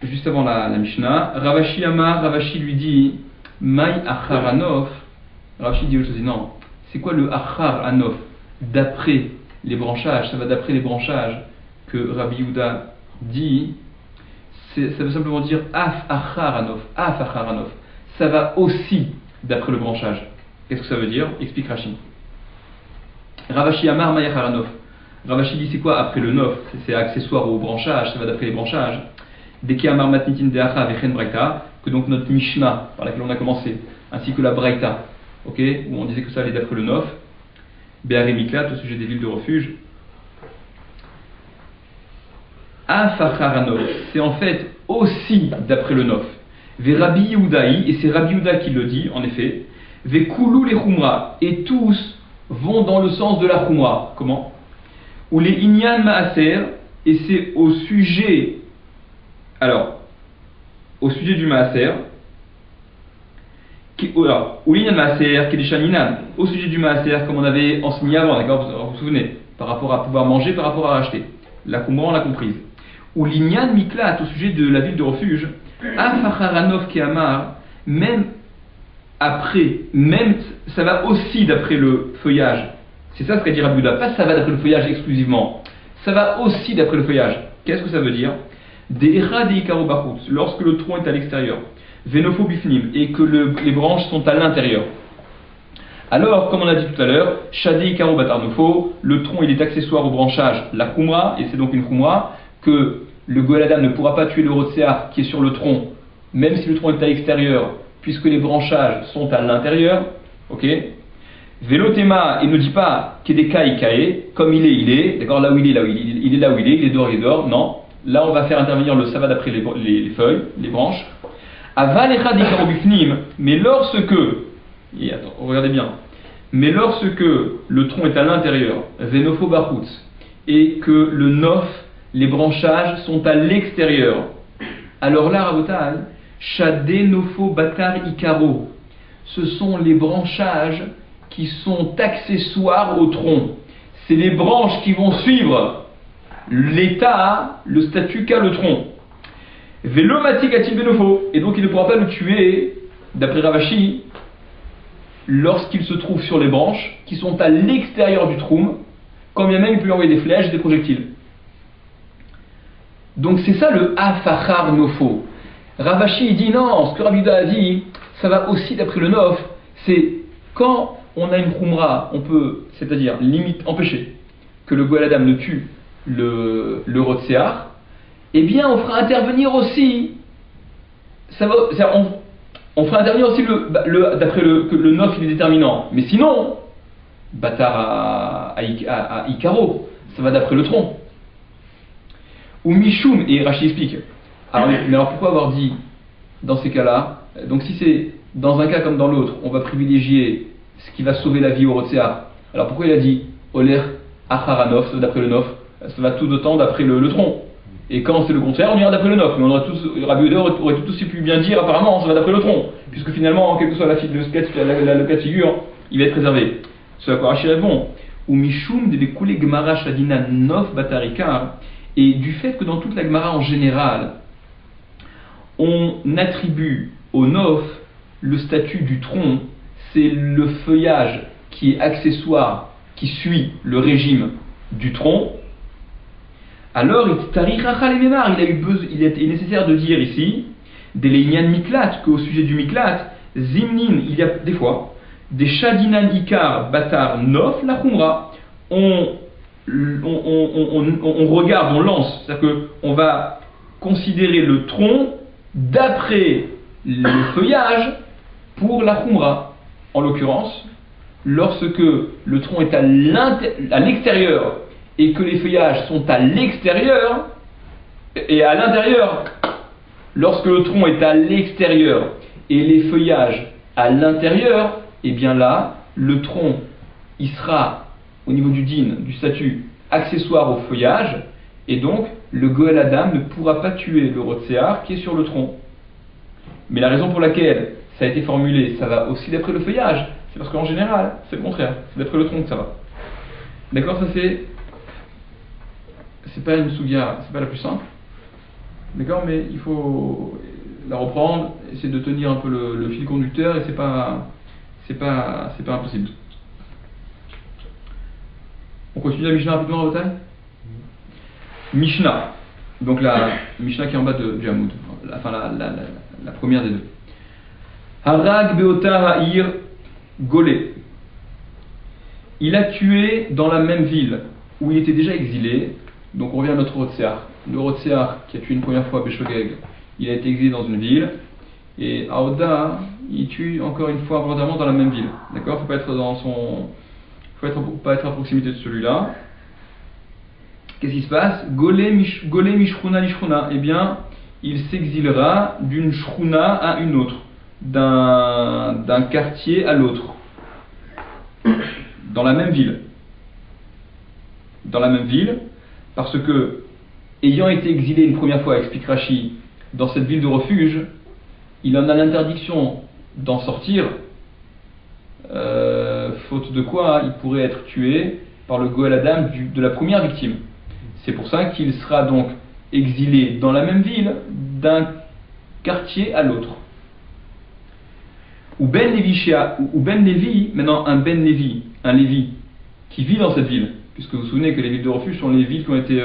juste avant la Mishnah. Ravashi Amar, Ravashi lui dit Maï Acharanov. Ravashi dit autre chose. Non, c'est quoi le Acharanov? D'après les branchages, ça va d'après les branchages que Rabbi Yehuda dit. Ça veut simplement dire Af Acharanov. Af Acharanov. Ça va aussi d'après le branchage. Qu'est-ce que ça veut dire? Explique Rashi. Ravashi Amar Maï Acharanov. Ravashi dit c'est quoi après le nof? C'est accessoire au branchage, ça va d'après les branchages. Deki Amar Matnitin Deacha Vechen Braïta, que donc notre Mishnah par laquelle on a commencé, ainsi que la Braïta, ok, où on disait que ça allait d'après le nof. Be'are Miklat, au sujet des villes de refuge. Afacharanov, c'est en fait aussi d'après le nof. Ve Rabbi Yehudaï, et c'est Rabbi Yehuda qui le dit, en effet. Ve Kulu les Chumra, et tous vont dans le sens de la Chumra. Comment? Ou les Inyan Maaser, et c'est au sujet du Maaser, ou l'Inyan Maaser, qui est des Shaninan, au sujet du Maaser, comme on avait enseigné avant, d'accord, vous vous souvenez, par rapport à pouvoir manger, par rapport à racheter. La Khumra, on l'a comprise. Ou l'Inyan Miklat, au sujet de la ville de refuge, Afacharanov Keamar, même après, ça va aussi d'après le feuillage. C'est ça ce qu'a dit Rabbi Yehuda, pas ça va d'après le feuillage exclusivement, ça va aussi d'après le feuillage. Qu'est-ce que ça veut dire? De'echa de'ikaro bachutz, lorsque le tronc est à l'extérieur, venofo bifnim, et que les branches sont à l'intérieur. Alors, comme on a dit tout à l'heure, shade'ikaro batarnofo, le tronc il est accessoire au branchage, la khumra, et c'est donc une khumra, que le Goël Adam ne pourra pas tuer le rotséar qui est sur le tronc, même si le tronc est à l'extérieur, puisque les branchages sont à l'intérieur, ok? Velotema, il ne dit pas Kedeka Ikae, comme il est, d'accord, là où il est, il est là où il est dehors, non. Là on va faire intervenir le sava d'après les feuilles, les branches. Avalecha Dikarobifnim, mais lorsque, et attends, regardez bien, mais lorsque le tronc est à l'intérieur, Venofo Bachutz, et que le nof, les branchages sont à l'extérieur, alors là, Rabotai, Shade Nofo Batar Ikaro, ce sont les branchages qui sont accessoires au tronc. C'est les branches qui vont suivre l'état, le statut qu'a le tronc. Velomatik atil benofo, et donc il ne pourra pas le tuer, d'après Ravashi, lorsqu'il se trouve sur les branches qui sont à l'extérieur du troum, quand bien même il peut lui envoyer des flèches, des projectiles. Donc c'est ça le afachar nofo. Ravashi dit non, ce que Rabbi Yehuda a dit, ça va aussi d'après le nof, c'est quand on a une khumra, on peut, c'est-à-dire limite empêcher que le Goël Adam ne tue le rotséar, eh bien on fera intervenir aussi, on fera intervenir aussi d'après le nof il est déterminant, mais sinon, Batar à Ikaro, ça va d'après le tronc. Ou Mishum, et Rashi explique. Alors, mais alors pourquoi avoir dit dans ces cas-là, donc si c'est dans un cas comme dans l'autre, on va privilégier ce qui va sauver la vie au Rotséar. Alors pourquoi il a dit Oler Acharanov, d'après le Nof, ça va tout autant d'après le tronc. Et quand c'est le contraire, on ira d'après le Nof. Mais on aurait tous, Rabbi Yehuda aurait tout aussi pu bien dire apparemment, ça va d'après le tronc. Puisque finalement, quel que soit le cas de figure, il va être préservé. Ce à quoi Rashi répond Ou Mishum de Bekule Gemara Shadina Nof Batarikar, et du fait que dans toute la Gemara en général, on attribue au Nof le statut du tronc, c'est le feuillage qui est accessoire, qui suit le régime du tronc. Alors, il est nécessaire de dire ici, des Leïnian Miklat, qu'au sujet du Miklat, Zimnin, il y a des fois, des Shadinan Ikar Batar Nof la Khumra, on regarde, on lance, c'est-à-dire qu'on va considérer le tronc d'après le feuillage pour la Khumra. En l'occurrence, lorsque le tronc est à l'extérieur et que les feuillages sont à l'extérieur et à l'intérieur, lorsque le tronc est à l'extérieur et les feuillages à l'intérieur, et bien là, le tronc, il sera au niveau du din, du statut, accessoire au feuillage, et donc le Goël Adam ne pourra pas tuer le Rotséar qui est sur le tronc. Mais la raison pour laquelle ça a été formulé, ça va aussi d'après le feuillage, c'est parce qu'en général, c'est le contraire, c'est d'après le tronc que ça va. D'accord, ça c'est pas une souga, c'est pas la plus simple. D'accord, mais il faut la reprendre, essayer de tenir un peu le fil conducteur, et c'est pas impossible. On continue la Mishnah rapidement à Rotan. Mishnah, donc la Mishnah qui est en bas du Hamoud, enfin la première des deux. Harag Beota Ha'ir Golé. Il a tué dans la même ville où il était déjà exilé. Donc on revient à notre Rotséar. Le Rotséar qui a tué une première fois Béchogeg, il a été exilé dans une ville. Et Aouda, il tue encore une fois volontairement dans la même ville. D'accord, faut pas être à proximité de celui-là. Qu'est-ce qui se passe? Golé Mishruna Lishruna. Eh bien, il s'exilera d'une Shruna à une autre, d'un quartier à l'autre, dans la même ville. Dans la même ville, parce que, ayant été exilé une première fois, explique Rashi, dans cette ville de refuge, il en a l'interdiction d'en sortir, faute de quoi il pourrait être tué par le Goël Adam de la première victime. C'est pour ça qu'il sera donc exilé dans la même ville, d'un quartier à l'autre. Ou Ben Lévi, maintenant un Ben Lévi, un Lévi, qui vit dans cette ville, puisque vous vous souvenez que les villes de refuge sont les villes qui ont été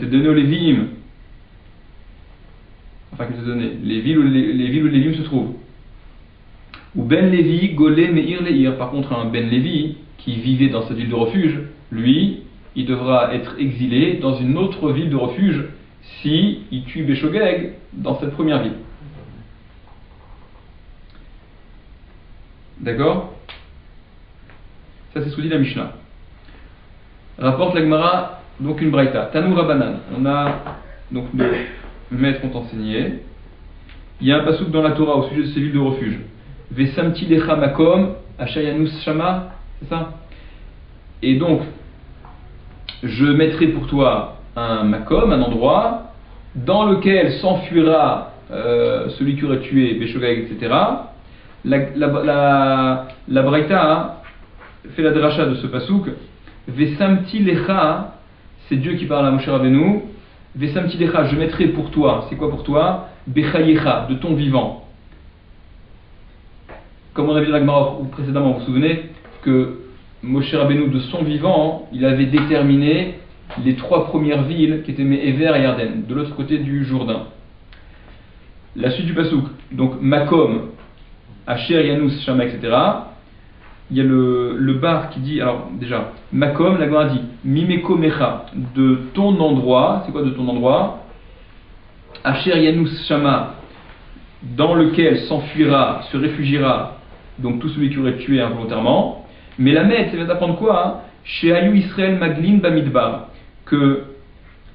données aux Lévi'im. Enfin, qui ont été données, les villes où les Lévi'im se trouvent. Ou Ben Lévi, Golé, Meir, Leir. Par contre, un Ben Lévi qui vivait dans cette ville de refuge, lui, il devra être exilé dans une autre ville de refuge si il tue Béchogeg dans cette première ville. D'accord? Ça, c'est ce que dit la Mishnah. Rapporte la Gemara, donc une braïta. Tanou Rabanan. On a, donc nos maîtres ont enseigné. Il y a un passouk dans la Torah au sujet de ces villes de refuge. Vesamti lecha makom, ashayanus shama, c'est ça? Et donc, je mettrai pour toi un makom, un endroit, dans lequel s'enfuira celui qui aurait tué Béchogeg, etc. La Braïta fait la dracha de ce pasouk. Vesamti lecha, c'est Dieu qui parle à Moshe Rabbeinu. Vesamti lecha, je mettrai pour toi, c'est quoi pour toi? Bechayecha, de ton vivant. Comme on a vu dans la Gemara précédemment, vous vous souvenez que Moshe Rabbeinu, de son vivant, il avait déterminé les 3 premières villes qui étaient Me'ever et Yarden, de l'autre côté du Jourdain. La suite du pasouk, donc Makom, Asher, Yanus, Shama, etc. Il y a le bar qui dit, alors déjà, Makom, la Gemara dit, Mimeko Mecha, de ton endroit, c'est quoi de ton endroit? Asher, Yanus, Shama, dans lequel s'enfuira, se réfugiera, donc tout celui qui aurait tué involontairement. Mais la Mette, ça vient d'apprendre quoi? Chez Ayu Israël Maglin Bamidbar, que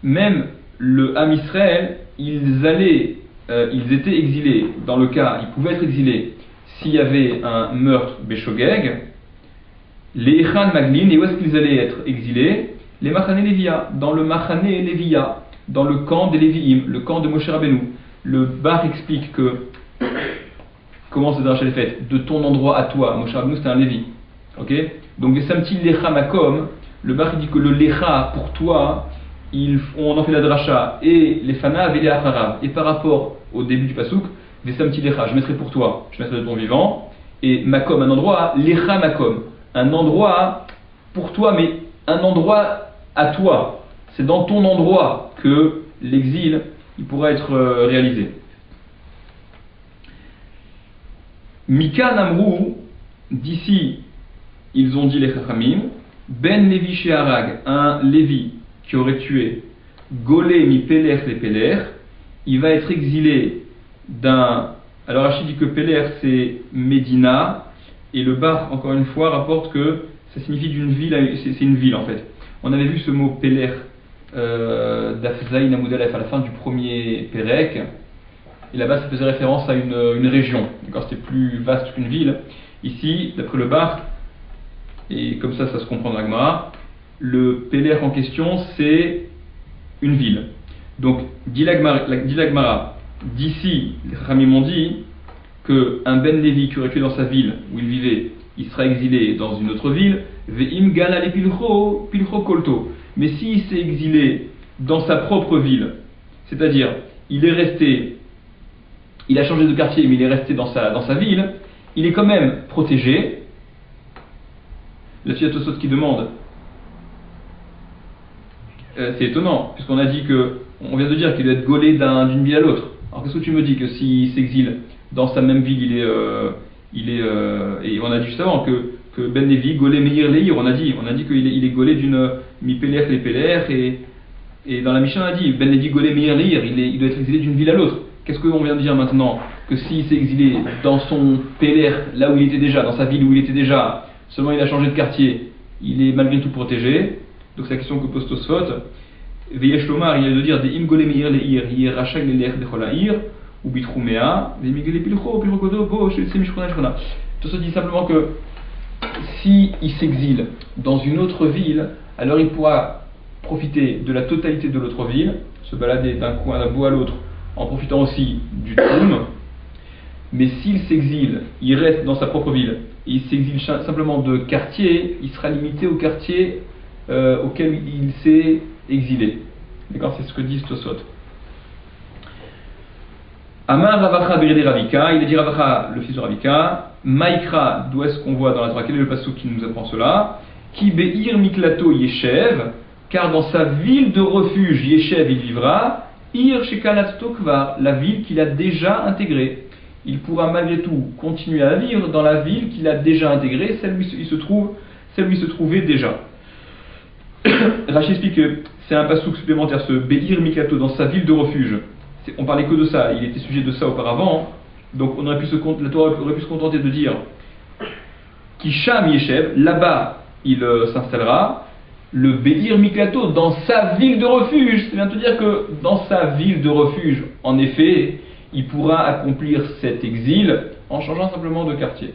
même le Ham Israël, ils étaient exilés. Dans le cas, ils pouvaient être exilés s'il y avait un meurtre Béchogeg. Les Echan Maglin, et où est-ce qu'ils allaient être exilés? Les Machane Lévia, dans le Machane Lévia, dans le camp des Lévi'im, le camp de Moshe Rabbeinu. Le Bar explique que, comment cette dracha est faite? De ton endroit à toi, Moshe Rabbeinu c'était un Lévi. Ok? Donc, Vesamti Lecha Makom, le Bar dit que le Lecha, pour toi, on en fait la dracha, et les Fanav et les Acharav. Et par rapport au début du Pasuk, Vesamti Lecha, je mettrai pour toi, je mettrai de ton vivant, et Makom, un endroit, Lecha Makom, un endroit pour toi, mais un endroit à toi. C'est dans ton endroit que l'exil il pourra être réalisé. Mika Namrou, d'ici, ils ont dit les Chachamim, Ben Levi Sheharag, un Lévi qui aurait tué Golé mi Peler les Peler, il va être exilé d'un. Alors Rachid dit que Peler c'est Médina, et le Bar, encore une fois, rapporte que ça signifie d'une ville, c'est une ville en fait. On avait vu ce mot Peler d'Afzaïn Amoudalef à la fin du premier Pérec, et là-bas ça faisait référence à une région, d'accord, c'était plus vaste qu'une ville. Ici, d'après le Bar, et comme ça se comprend dans la Gemara, le Peler en question c'est une ville. Donc, dit la Gemara, d'ici, les Chachamim m'ont dit qu'un Ben Lévi qui aurait tué dans sa ville où il vivait, il sera exilé dans une autre ville, ve'im gala le pilcho kolto. Mais s'il s'est exilé dans sa propre ville, c'est-à-dire il est resté, il a changé de quartier mais il est resté dans sa ville, il est quand même protégé. Là-dessus, il y a Tosot qui demande, c'est étonnant, puisqu'on a dit on vient de dire qu'il doit être gaulé d'une ville à l'autre. Alors qu'est-ce que tu me dis que s'il s'exile dans sa même ville, et on a dit juste avant que Ben Lévi, Golé Meir Leir, on a dit qu'il est Golé d'une mi-Péler les Péler, et dans la Mishnah on a dit Ben Lévi, Golé Meir Leir, il doit être exilé d'une ville à l'autre. Qu'est-ce qu'on vient de dire maintenant? Que s'il s'est exilé dans son Péler, là où il était déjà, dans sa ville où il était déjà, seulement il a changé de quartier, il est malgré tout protégé. Donc c'est la question que pose Tosfot. Veyesh Lomar, il y a de dire des Im Golé Meir Leir, Yirachag Leler Becholaïr, ou Bitroumea, Vemigele Pilcho, Pilchokodo, Bo, Shelsemishkona Shkona. Tosfot dit simplement que si il s'exile dans une autre ville, alors il pourra profiter de la totalité de l'autre ville, se balader d'un coin d'un bout à l'autre, en profitant aussi du Troum. Mais s'il s'exile, il reste dans sa propre ville, et il s'exile simplement de quartier, il sera limité au quartier auquel il s'est exilé. D'accord, c'est ce que dit Tosfot. Amar Ravacha Berede Ravika, il a dit Ravacha, le fils de Ravika, Maïkra, d'où est-ce qu'on voit dans la Torah, quel est le passage qui nous apprend cela? Ki Be'ir Miklato Yeshev, car dans sa ville de refuge Yeshev il vivra, Ir Shekalat Tokvar, la ville qu'il a déjà intégrée. Il pourra malgré tout continuer à vivre dans la ville qu'il a déjà intégrée, celle où il se trouvait déjà. Rachid explique que c'est un passouk supplémentaire, ce Be'ir Miklato, dans sa ville de refuge. On parlait que de ça, il était sujet de ça auparavant, donc la Torah aurait pu se contenter de dire Kisham Yeshev, là-bas il s'installera, le Be'ir Miklato, dans sa ville de refuge. C'est bien de dire que dans sa ville de refuge, en effet, il pourra accomplir cet exil en changeant simplement de quartier.